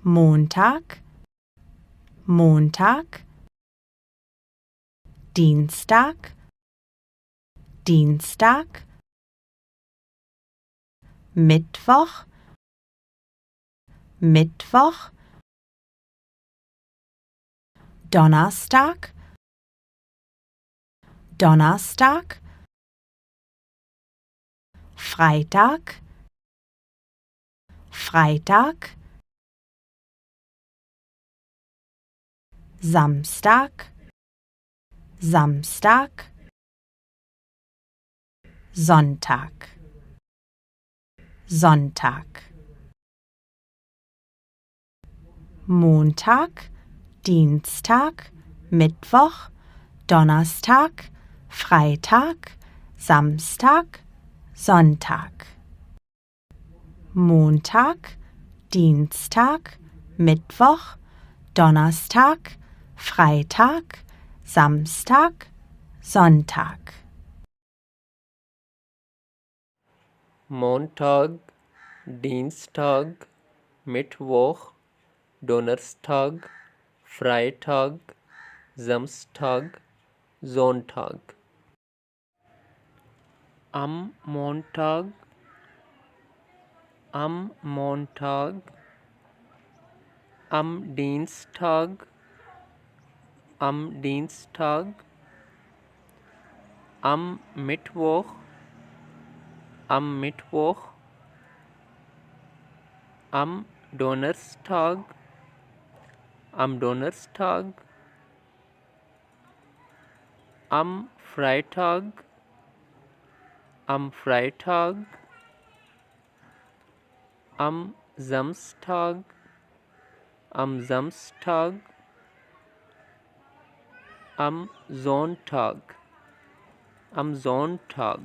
Montag, Montag, Dienstag, Dienstag, Mittwoch, Mittwoch, Donnerstag, Donnerstag, Freitag, Freitag, Samstag, Samstag, Sonntag, Sonntag, Montag, Dienstag, Mittwoch, Donnerstag, Freitag, Samstag, Sonntag. Montag, Dienstag, Mittwoch, Donnerstag, Freitag, Samstag, Sonntag. Montag, Dienstag, Mittwoch, Donnerstag, Freitag, Samstag, Sonntag. Am Montag, am Dienstag, am Mittwoch, am Donnerstag, am Freitag, am Samstag, am Sonntag,